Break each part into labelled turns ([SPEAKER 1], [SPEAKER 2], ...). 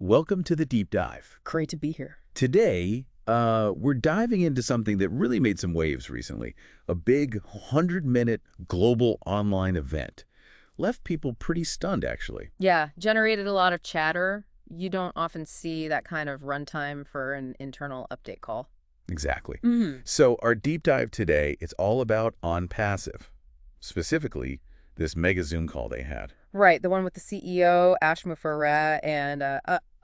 [SPEAKER 1] welcome to the deep dive.
[SPEAKER 2] Great to be here.
[SPEAKER 1] Today, we're diving into something that really made some waves recently, a big 100-minute global online event. Left people pretty stunned, actually.
[SPEAKER 2] Yeah, generated a lot of chatter. You don't often see that kind of runtime for an internal update call.
[SPEAKER 1] Exactly.
[SPEAKER 2] Mm-hmm.
[SPEAKER 1] So our deep dive today, it's all about ONPASSIVE, specifically this mega Zoom call they had.
[SPEAKER 2] Right, the one with the CEO, Ash Mufareh, and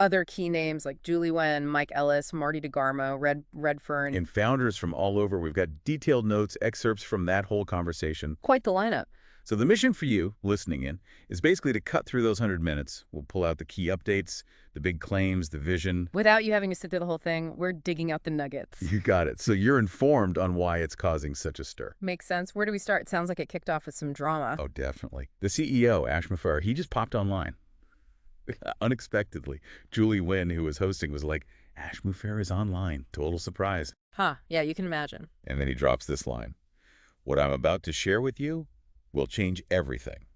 [SPEAKER 2] other key names like Julie Wen, Mike Ellis, Marty DeGarmo, Redfern.
[SPEAKER 1] And founders from all over. We've got detailed notes, excerpts from that whole conversation.
[SPEAKER 2] Quite the lineup.
[SPEAKER 1] So the mission for you, listening in, is basically to cut through those 100 minutes. We'll pull out the key updates, the big claims, the vision.
[SPEAKER 2] Without you having to sit through the whole thing, we're digging out the nuggets.
[SPEAKER 1] You got it. So you're informed on why it's causing such a stir.
[SPEAKER 2] Makes sense. Where do we start? It sounds like it kicked off with some drama.
[SPEAKER 1] Oh, definitely. The CEO, Ash Mufareh, he just popped online. Unexpectedly. Julie Wen, who was hosting, was like, Ash Mufareh is online. Total surprise.
[SPEAKER 2] Huh, yeah, you can imagine.
[SPEAKER 1] And then he drops this line. What I'm about to share with you will change everything.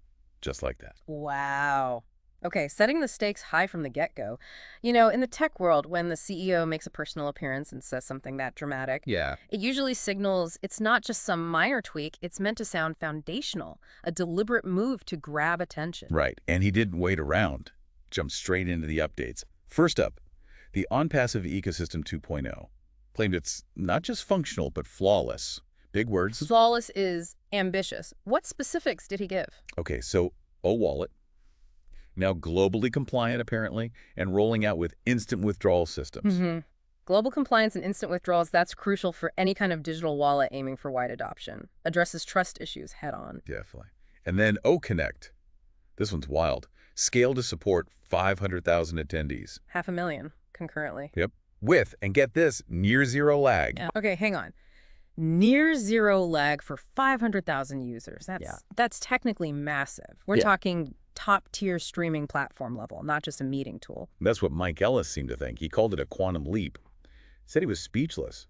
[SPEAKER 1] Just like that.
[SPEAKER 2] Wow. Okay, setting the stakes high from the get-go. You know, in the tech world, when the CEO makes a personal appearance and says something that dramatic,
[SPEAKER 1] Yeah.
[SPEAKER 2] it usually signals it's not just some minor tweak, it's meant to sound foundational, a deliberate move to grab attention.
[SPEAKER 1] Right. And he didn't wait around. Jumped straight into the updates. First up, the ONPASSIVE Ecosystem 2.0 claimed it's not just functional, but flawless. Big words.
[SPEAKER 2] Flawless is ambitious. What specifics did he give?
[SPEAKER 1] Okay, so wallet, now globally compliant apparently, and rolling out with instant withdrawal systems.
[SPEAKER 2] Mm-hmm. Global compliance and instant withdrawals, that's crucial for any kind of digital wallet aiming for wide adoption. Addresses trust issues head on.
[SPEAKER 1] Definitely. And then Connect. This one's wild. Scale to support 500,000 attendees.
[SPEAKER 2] 500,000 concurrently.
[SPEAKER 1] Yep. With, and get this, near zero lag.
[SPEAKER 2] Yeah. Okay, hang on. Near zero lag for 500,000 users. That's technically massive. We're talking top-tier streaming platform level, not just a meeting tool.
[SPEAKER 1] That's what Mike Ellis seemed to think. He called it a quantum leap. Said he was speechless.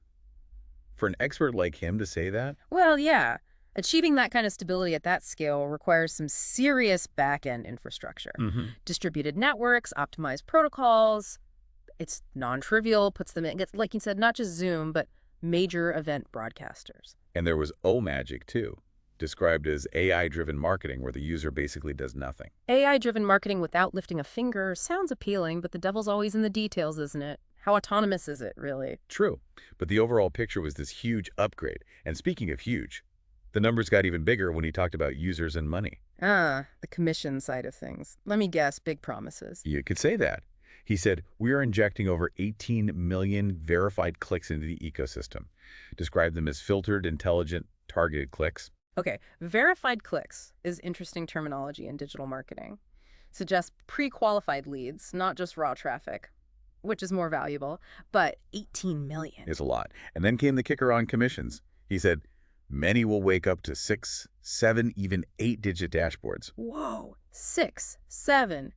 [SPEAKER 1] For an expert like him to say that?
[SPEAKER 2] Well, yeah. Achieving that kind of stability at that scale requires some serious back-end infrastructure.
[SPEAKER 1] Mm-hmm.
[SPEAKER 2] Distributed networks, optimized protocols. It's non-trivial, puts them in, like you said, not just Zoom, but major event broadcasters.
[SPEAKER 1] And there was magic too, described as AI-driven marketing where the user basically does nothing.
[SPEAKER 2] AI-driven marketing without lifting a finger sounds appealing, but the devil's always in the details, isn't it? How autonomous is it, really?
[SPEAKER 1] True, but the overall picture was this huge upgrade. And speaking of huge, the numbers got even bigger when he talked about users and money.
[SPEAKER 2] Ah, the commission side of things. Let me guess, big promises.
[SPEAKER 1] You could say that. He said, we are injecting over 18 million verified clicks into the ecosystem. Described them as filtered, intelligent, targeted clicks.
[SPEAKER 2] Okay, verified clicks is interesting terminology in digital marketing. Suggests pre-qualified leads, not just raw traffic, which is more valuable, but 18 million.
[SPEAKER 1] Is a lot. And then came the kicker on commissions. He said, many will wake up to 6, 7, even 8-digit dashboards.
[SPEAKER 2] Whoa, 6, 7,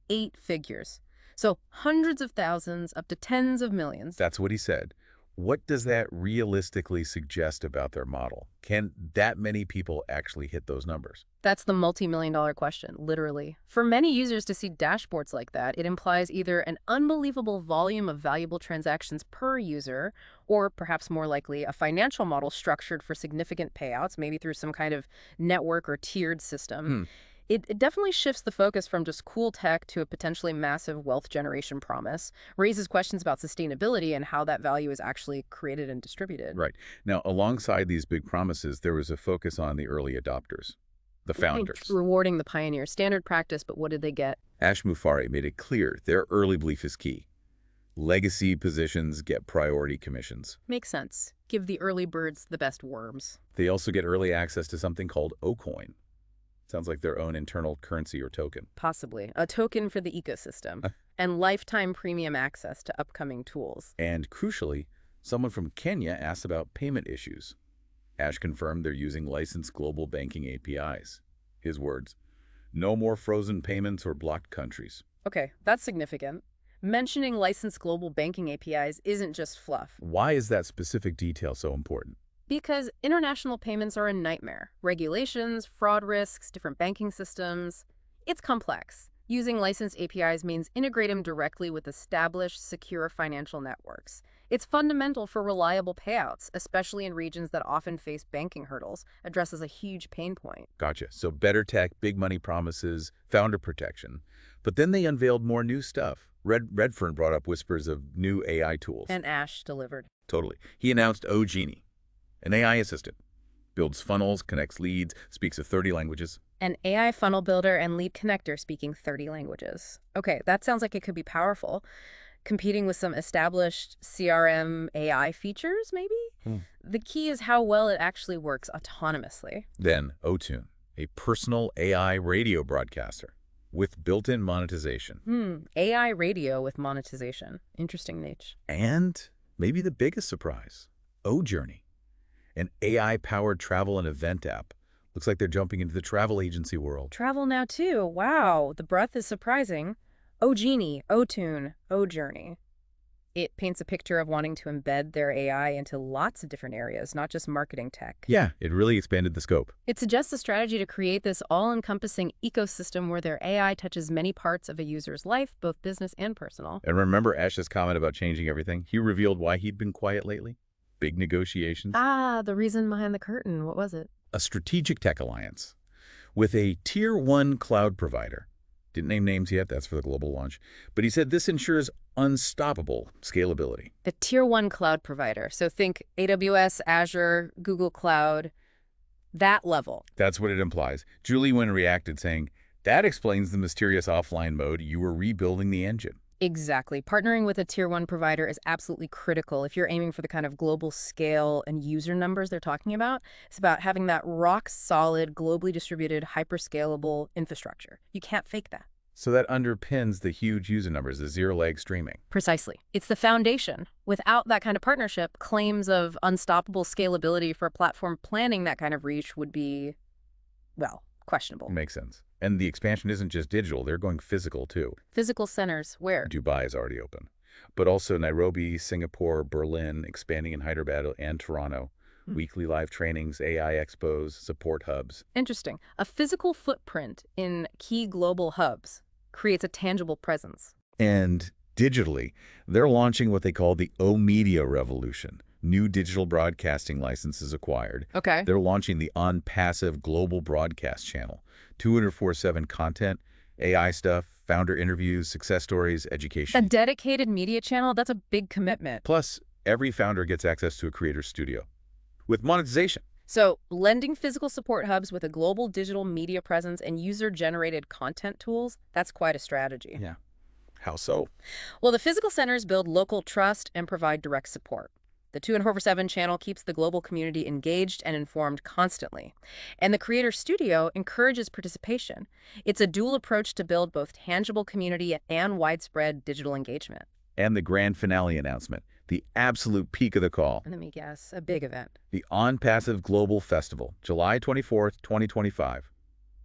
[SPEAKER 2] 8 figures. So hundreds of thousands up to tens of millions.
[SPEAKER 1] That's what he said. What does that realistically suggest about their model? Can that many people actually hit those numbers?
[SPEAKER 2] That's the multi-million-dollar question, literally. For many users to see dashboards like that, it implies either an unbelievable volume of valuable transactions per user, or perhaps more likely, a financial model structured for significant payouts, maybe through some kind of network or tiered system. It definitely shifts the focus from just cool tech to a potentially massive wealth generation promise, raises questions about sustainability and how that value is actually created and distributed.
[SPEAKER 1] Right. Now, alongside these big promises, there was a focus on the early adopters, the founders.
[SPEAKER 2] Rewarding the pioneers, standard practice, but what did they get?
[SPEAKER 1] Ash Mufareh made it clear their early belief is key. Legacy positions get priority commissions.
[SPEAKER 2] Makes sense. Give the early birds the best worms.
[SPEAKER 1] They also get early access to something called Coin. Sounds like their own internal currency or token.
[SPEAKER 2] Possibly. A token for the ecosystem. And lifetime premium access to upcoming tools.
[SPEAKER 1] And crucially, someone from Kenya asked about payment issues. Ash confirmed they're using licensed global banking APIs. His words, no more frozen payments or blocked countries.
[SPEAKER 2] Okay, that's significant. Mentioning licensed global banking APIs isn't just fluff.
[SPEAKER 1] Why is that specific detail so important?
[SPEAKER 2] Because international payments are a nightmare. Regulations, fraud risks, different banking systems. It's complex. Using licensed APIs means integrate them directly with established, secure financial networks. It's fundamental for reliable payouts, especially in regions that often face banking hurdles, addresses a huge pain point.
[SPEAKER 1] Gotcha. So better tech, big money promises, founder protection. But then they unveiled more new stuff. Redfern brought up whispers of new AI tools.
[SPEAKER 2] And Ash delivered.
[SPEAKER 1] Totally. He announced OGenie, an AI assistant. Builds funnels, connects leads, speaks of 30 languages.
[SPEAKER 2] An AI funnel builder and lead connector speaking 30 languages. Okay, that sounds like it could be powerful. Competing with some established CRM AI features, maybe? The key is how well it actually works autonomously.
[SPEAKER 1] Then Otune, a personal AI radio broadcaster with built-in monetization.
[SPEAKER 2] AI radio with monetization. Interesting niche.
[SPEAKER 1] And maybe the biggest surprise, OJourney, an AI-powered travel and event app. Looks like they're jumping into the travel agency world.
[SPEAKER 2] Travel now too. Wow, the breadth is surprising. OGenie, Otune, OJourney. It paints a picture of wanting to embed their AI into lots of different areas, not just marketing tech.
[SPEAKER 1] Yeah, it really expanded the scope.
[SPEAKER 2] It suggests a strategy to create this all-encompassing ecosystem where their AI touches many parts of a user's life, both business and personal.
[SPEAKER 1] And remember Ash's comment about changing everything? He revealed why he'd been quiet lately. Big negotiations.
[SPEAKER 2] Ah, the reason behind the curtain. What was it?
[SPEAKER 1] A strategic tech alliance with a Tier 1 cloud provider. Didn't name names yet, that's for the global launch. But he said this ensures unstoppable scalability.
[SPEAKER 2] The Tier 1 cloud provider. So think AWS, Azure, Google Cloud, that level.
[SPEAKER 1] That's what it implies. Julie Wynn reacted saying, that explains the mysterious offline mode. You were rebuilding the engine.
[SPEAKER 2] Exactly. Partnering with a Tier 1 provider is absolutely critical if you're aiming for the kind of global scale and user numbers they're talking about. It's about having that rock-solid, globally distributed, hyper-scalable infrastructure. You can't fake that.
[SPEAKER 1] So that underpins the huge user numbers, the zero-leg streaming.
[SPEAKER 2] Precisely. It's the foundation. Without that kind of partnership, claims of unstoppable scalability for a platform planning that kind of reach would be, well, questionable.
[SPEAKER 1] Makes sense. And the expansion isn't just digital, they're going physical too.
[SPEAKER 2] Physical centers, where?
[SPEAKER 1] Dubai is already open. But also Nairobi, Singapore, Berlin, expanding in Hyderabad and Toronto. Weekly live trainings, AI expos, support hubs.
[SPEAKER 2] Interesting. A physical footprint in key global hubs creates a tangible presence.
[SPEAKER 1] And digitally, they're launching what they call the O-Media revolution. New digital broadcasting licenses acquired.
[SPEAKER 2] Okay.
[SPEAKER 1] They're launching the ONPASSIVE global broadcast channel. 24/7 content, AI stuff, founder interviews, success stories, education.
[SPEAKER 2] A dedicated media channel, that's a big commitment.
[SPEAKER 1] Plus, every founder gets access to a creator studio with monetization.
[SPEAKER 2] So, blending physical support hubs with a global digital media presence and user-generated content tools, that's quite a strategy.
[SPEAKER 1] Yeah. How so?
[SPEAKER 2] Well, the physical centers build local trust and provide direct support. The 24/7 channel keeps the global community engaged and informed constantly. And the Creator Studio encourages participation. It's a dual approach to build both tangible community and widespread digital engagement.
[SPEAKER 1] And the grand finale announcement, the absolute peak of the call.
[SPEAKER 2] Let me guess, a big event.
[SPEAKER 1] The ONPASSIVE Global Festival, July 24th, 2025,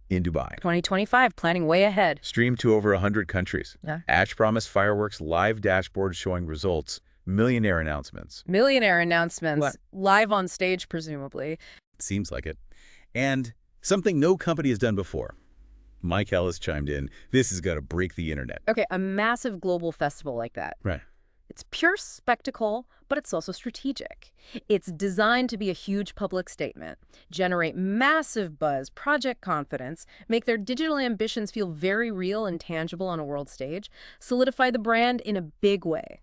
[SPEAKER 1] in Dubai.
[SPEAKER 2] 2025, planning way ahead.
[SPEAKER 1] Streamed to over 100 countries.
[SPEAKER 2] Yeah.
[SPEAKER 1] Ash promised fireworks, live dashboards showing results, millionaire announcements.
[SPEAKER 2] Millionaire announcements,
[SPEAKER 1] What?
[SPEAKER 2] live on stage, presumably.
[SPEAKER 1] Seems like it. And something no company has done before. Mike Ellis chimed in, this is going to break the internet.
[SPEAKER 2] Okay, a massive global festival like that.
[SPEAKER 1] Right.
[SPEAKER 2] It's pure spectacle, but it's also strategic. It's designed to be a huge public statement, generate massive buzz, project confidence, make their digital ambitions feel very real and tangible on a world stage, solidify the brand in a big way.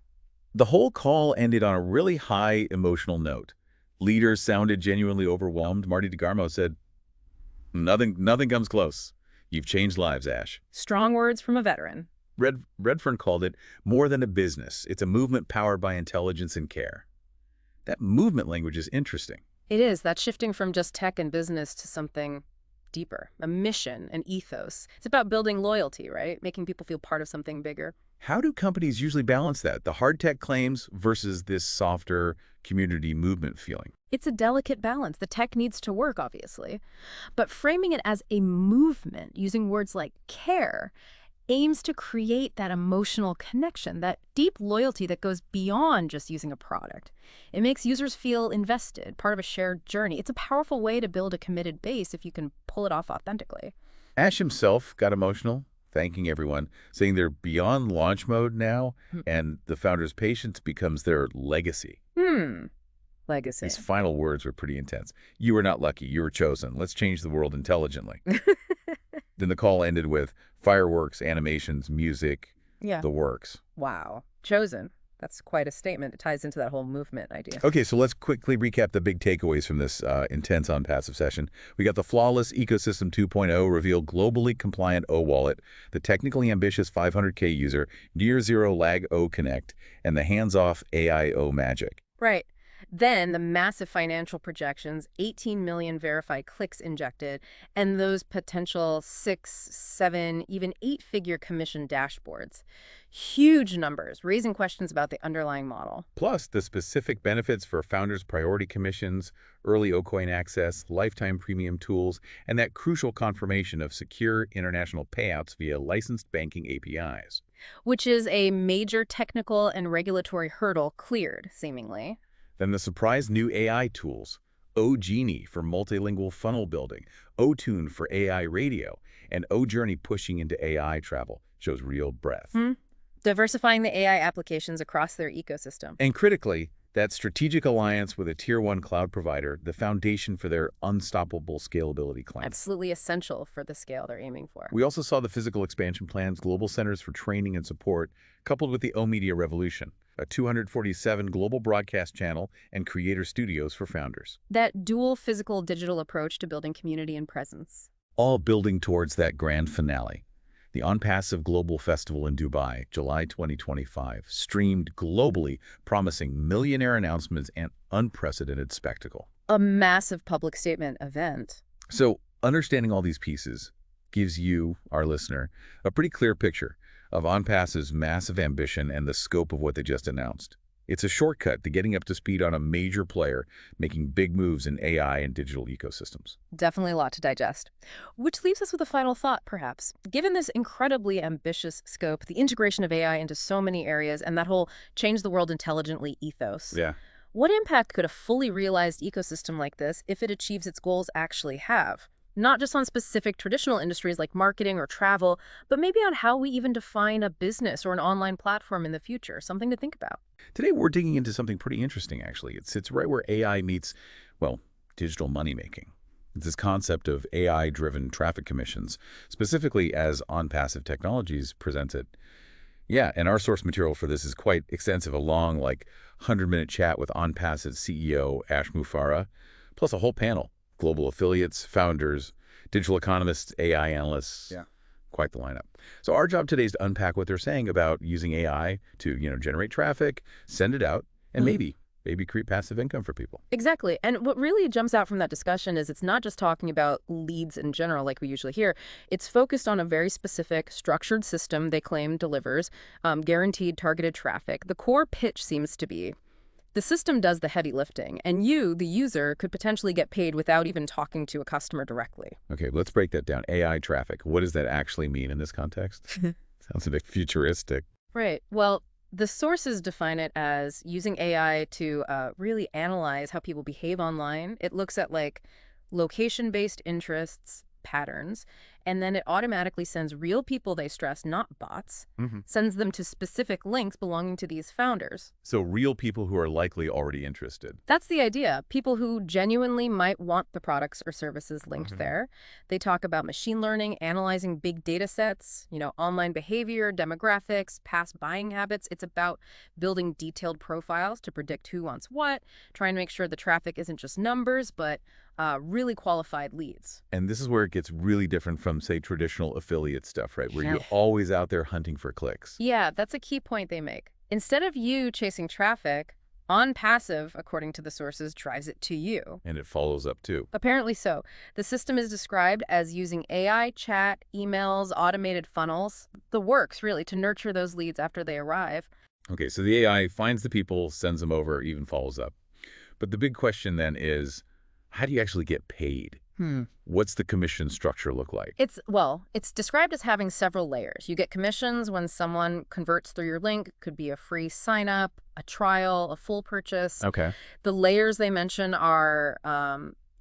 [SPEAKER 1] The whole call ended on a really high emotional note. Leaders sounded genuinely overwhelmed. Marty DeGarmo said, nothing comes close. You've changed lives, Ash.
[SPEAKER 2] Strong words from a veteran.
[SPEAKER 1] Redfern called it more than a business. It's a movement powered by intelligence and care. That movement language is interesting.
[SPEAKER 2] It is. That's shifting from just tech and business to something deeper, a mission, an ethos. It's about building loyalty, right? Making people feel part of something bigger.
[SPEAKER 1] How do companies usually balance that? The hard tech claims versus this softer community movement feeling?
[SPEAKER 2] It's a delicate balance. The tech needs to work, obviously. But framing it as a movement, using words like care, aims to create that emotional connection, that deep loyalty that goes beyond just using a product. It makes users feel invested, part of a shared journey. It's a powerful way to build a committed base if you can pull it off authentically.
[SPEAKER 1] Ash himself got emotional. thanking everyone, saying they're beyond launch mode now, and the founder's patience becomes their legacy.
[SPEAKER 2] Legacy.
[SPEAKER 1] These final words were pretty intense. You were not lucky. You were chosen. Let's change the world intelligently. Then the call ended with fireworks, animations, music,
[SPEAKER 2] Yeah.
[SPEAKER 1] the works.
[SPEAKER 2] Wow. Chosen. That's quite a statement. It ties into that whole movement idea.
[SPEAKER 1] Okay, so let's quickly recap the big takeaways from this intense ONPASSIVE session. We got the flawless ecosystem 2.0 revealed globally compliant O-Wallet, the technically ambitious 500K user, near zero lag O-Connect, and the hands-off AIO magic.
[SPEAKER 2] Right. Then the massive financial projections, 18 million verified clicks injected, and those potential 6, 7, even 8-figure commission dashboards. Huge numbers, raising questions about the underlying model.
[SPEAKER 1] Plus, the specific benefits for founders' priority commissions, early O-Coin access, lifetime premium tools, and that crucial confirmation of secure international payouts via licensed banking APIs.
[SPEAKER 2] Which is a major technical and regulatory hurdle cleared, seemingly.
[SPEAKER 1] Then the surprise new AI tools, OGenie for multilingual funnel building, OTune for AI radio, and OJourney pushing into AI travel shows real breadth.
[SPEAKER 2] Diversifying the AI applications across their ecosystem.
[SPEAKER 1] And critically, that strategic alliance with a Tier 1 cloud provider, the foundation for their unstoppable scalability claim.
[SPEAKER 2] Absolutely essential for the scale they're aiming for.
[SPEAKER 1] We also saw the physical expansion plans, global centers for training and support, coupled with the O-Media revolution, a 247 global broadcast channel and creator studios for founders.
[SPEAKER 2] That dual physical-digital approach to building community and presence.
[SPEAKER 1] All building towards that grand finale. The ONPASSIVE Global Festival in Dubai, July 2025, streamed globally, promising millionaire announcements and unprecedented spectacle.
[SPEAKER 2] A massive public statement event.
[SPEAKER 1] So, understanding all these pieces gives you, our listener, a pretty clear picture of ONPASSIVE's massive ambition and the scope of what they just announced. It's a shortcut to getting up to speed on a major player making big moves in AI and digital ecosystems.
[SPEAKER 2] Definitely a lot to digest. Which leaves us with a final thought, perhaps. Given this incredibly ambitious scope, the integration of AI into so many areas, and that whole change the world intelligently ethos, what impact could a fully realized ecosystem like this, if it achieves its goals, actually have? Not just on specific traditional industries like marketing or travel, but maybe on how we even define a business or an online platform in the future. Something to think about.
[SPEAKER 1] Today, we're digging into something pretty interesting, actually. It sits right where AI meets, well, digital money-making. It's this concept of AI-driven traffic commissions, specifically as ONPASSIVE Technologies presents it. Yeah, and our source material for this is quite extensive, a long, 100-minute chat with ONPASSIVE CEO Ash Mufareh, plus a whole panel. Global affiliates, founders, digital economists, AI analysts. Yeah. Quite the lineup. So our job today is to unpack what they're saying about using AI to, generate traffic, send it out, and maybe create passive income for people.
[SPEAKER 2] Exactly. And what really jumps out from that discussion is it's not just talking about leads in general like we usually hear. It's focused on a very specific structured system they claim delivers guaranteed targeted traffic. The core pitch seems to be the system does the heavy lifting, and you, the user, could potentially get paid without even talking to a customer directly.
[SPEAKER 1] Okay, let's break that down. AI traffic. What does that actually mean in this context? Sounds a bit futuristic.
[SPEAKER 2] Right. Well, the sources define it as using AI to really analyze how people behave online. It looks at location-based interests, patterns, and then it automatically sends real people they stress, not bots, sends them to specific links belonging to these founders.
[SPEAKER 1] So real people who are likely already interested.
[SPEAKER 2] That's the idea. People who genuinely might want the products or services linked there. They talk about machine learning, analyzing big data sets, online behavior, demographics, past buying habits. It's about building detailed profiles to predict who wants what, trying to make sure the traffic isn't just numbers, but really qualified leads.
[SPEAKER 1] And this is where it gets really different from, say, traditional affiliate stuff, right? Where you're always out there hunting for clicks.
[SPEAKER 2] Yeah, that's a key point they make. Instead of you chasing traffic, ONPASSIVE, according to the sources, drives it to you.
[SPEAKER 1] And it follows up too.
[SPEAKER 2] Apparently so. The system is described as using AI, chat, emails, automated funnels, the works, really, to nurture those leads after they arrive.
[SPEAKER 1] Okay, so the AI finds the people, sends them over, even follows up. But the big question then is, how do you actually get paid? What's the commission structure look like?
[SPEAKER 2] It's described as having several layers. You get commissions when someone converts through your link. Could be a free sign-up, a trial, a full purchase.
[SPEAKER 1] Okay.
[SPEAKER 2] The layers they mention are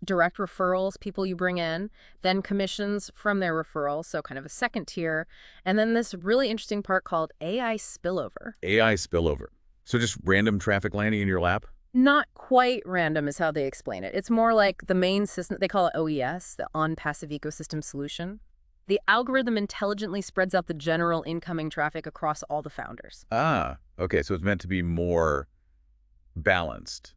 [SPEAKER 2] direct referrals, people you bring in, then commissions from their referrals, so kind of a second tier, and then this really interesting part called AI spillover.
[SPEAKER 1] AI spillover. So just random traffic landing in your lap?
[SPEAKER 2] Not quite random is how they explain it. It's more like the main system, they call it OES, the on-passive ecosystem solution. The algorithm intelligently spreads out the general incoming traffic across all the founders.
[SPEAKER 1] Ah, okay. So it's meant to be more balanced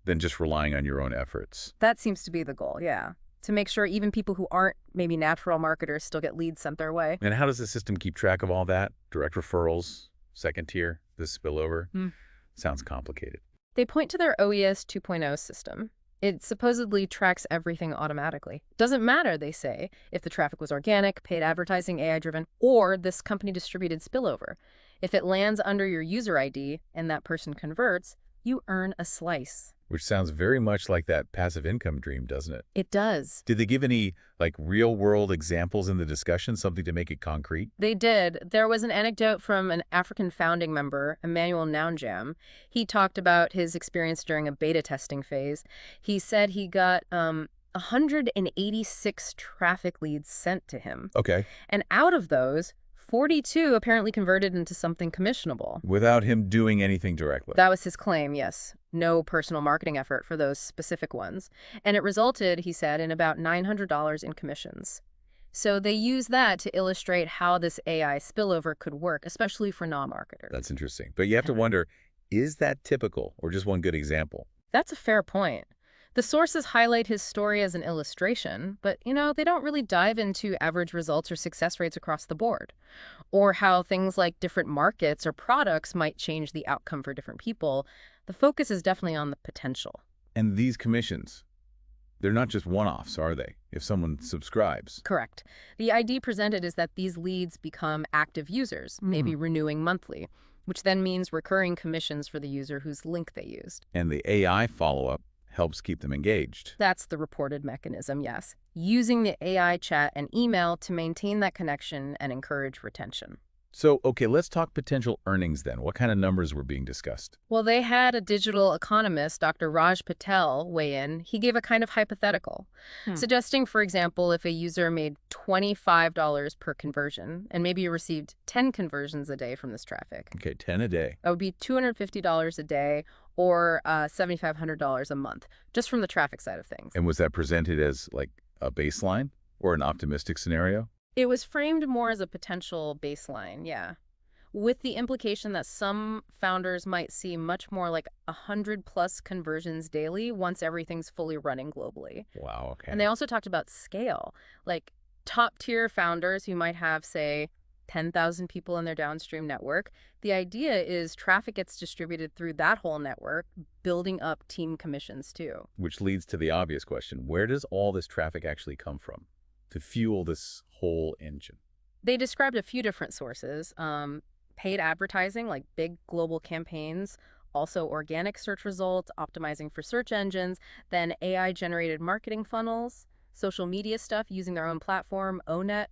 [SPEAKER 1] than just relying on your own efforts.
[SPEAKER 2] That seems to be the goal, yeah. To make sure even people who aren't maybe natural marketers still get leads sent their way.
[SPEAKER 1] And how does the system keep track of all that? Direct referrals, second tier, this spillover? Sounds complicated.
[SPEAKER 2] They point to their OES 2.0 system. It supposedly tracks everything automatically. Doesn't matter, they say, if the traffic was organic, paid advertising, AI-driven, or this company-distributed spillover. If it lands under your user ID and that person converts, you earn a slice.
[SPEAKER 1] Which sounds very much like that passive income dream, doesn't it?
[SPEAKER 2] It does.
[SPEAKER 1] Did they give any, real-world examples in the discussion, something to make it concrete?
[SPEAKER 2] They did. There was an anecdote from an African founding member, Emmanuel Naunjam. He talked about his experience during a beta testing phase. He said he got 186 traffic leads sent to him.
[SPEAKER 1] Okay.
[SPEAKER 2] And out of those, 42 apparently converted into something commissionable.
[SPEAKER 1] Without him doing anything directly?
[SPEAKER 2] That was his claim, yes. No personal marketing effort for those specific ones. And it resulted, he said, in about $900 in commissions. So they use that to illustrate how this AI spillover could work, especially for non-marketers.
[SPEAKER 1] That's interesting. But you have to wonder, is that typical or just one good example?
[SPEAKER 2] That's a fair point. The sources highlight his story as an illustration, but, they don't really dive into average results or success rates across the board, or how things like different markets or products might change the outcome for different people. The focus is definitely on the potential.
[SPEAKER 1] And these commissions, they're not just one-offs, are they? If someone subscribes.
[SPEAKER 2] Correct. The idea presented is that these leads become active users, maybe renewing monthly, which then means recurring commissions for the user whose link they used.
[SPEAKER 1] And the AI follow-up helps keep them engaged.
[SPEAKER 2] That's the reported mechanism, yes. Using the AI chat and email to maintain that connection and encourage retention.
[SPEAKER 1] So, okay, let's talk potential earnings then. What kind of numbers were being discussed?
[SPEAKER 2] Well, they had a digital economist, Dr. Raj Patel, weigh in. He gave a kind of hypothetical, suggesting, for example, if a user made $25 per conversion and maybe received 10 conversions a day from this traffic.
[SPEAKER 1] Okay, 10 a day.
[SPEAKER 2] That would be $250 a day or $7,500 a month, just from the traffic side of things.
[SPEAKER 1] And was that presented as a baseline or an optimistic scenario?
[SPEAKER 2] It was framed more as a potential baseline, yeah, with the implication that some founders might see much more like 100+ conversions daily once everything's fully running globally.
[SPEAKER 1] Wow, okay.
[SPEAKER 2] And they also talked about scale, like top-tier founders who might have, say, 10,000 people in their downstream network. The idea is traffic gets distributed through that whole network, building up team commissions too.
[SPEAKER 1] Which leads to the obvious question, where does all this traffic actually come from to fuel this whole engine?
[SPEAKER 2] They described a few different sources. Paid advertising, like big global campaigns, also organic search results, optimizing for search engines, then AI-generated marketing funnels, social media stuff using their own platform, ONET,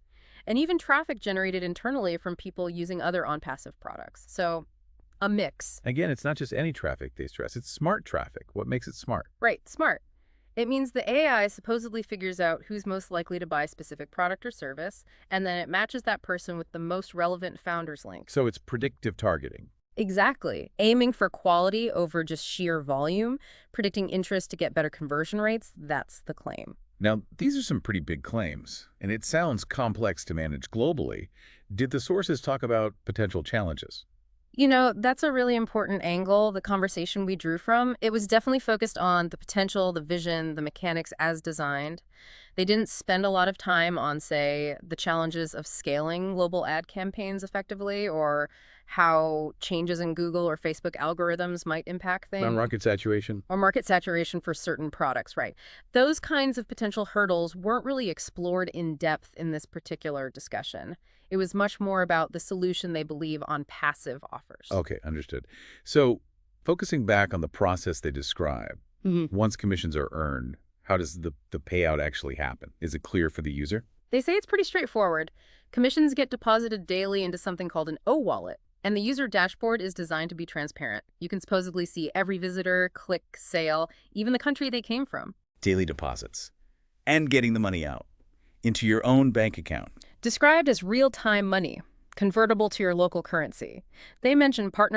[SPEAKER 2] and even traffic generated internally from people using other ONPASSIVE products. So a mix.
[SPEAKER 1] Again, it's not just any traffic they stress. It's smart traffic. What makes it smart?
[SPEAKER 2] Right, smart. It means the AI supposedly figures out who's most likely to buy a specific product or service, and then it matches that person with the most relevant founder's link.
[SPEAKER 1] So it's predictive targeting.
[SPEAKER 2] Exactly. Aiming for quality over just sheer volume, predicting interest to get better conversion rates, that's the claim.
[SPEAKER 1] Now, these are some pretty big claims, and it sounds complex to manage globally. Did the sources talk about potential challenges?
[SPEAKER 2] That's a really important angle, the conversation we drew from. It was definitely focused on the potential, the vision, the mechanics as designed. They didn't spend a lot of time on, say, the challenges of scaling global ad campaigns effectively or how changes in Google or Facebook algorithms might impact things.
[SPEAKER 1] On market saturation?
[SPEAKER 2] Or market saturation for certain products, right. Those kinds of potential hurdles weren't really explored in depth in this particular discussion. It was much more about the solution they believe ONPASSIVE offers.
[SPEAKER 1] Okay, understood. So focusing back on the process they describe, once commissions are earned, how does the payout actually happen? Is it clear for the user?
[SPEAKER 2] They say it's pretty straightforward. Commissions get deposited daily into something called an O-wallet, and the user dashboard is designed to be transparent. You can supposedly see every visitor, click, sale, even the country they came from.
[SPEAKER 1] daily deposits, and getting the money out into your own bank account.
[SPEAKER 2] Described as real-time money, convertible to your local currency. They mention partner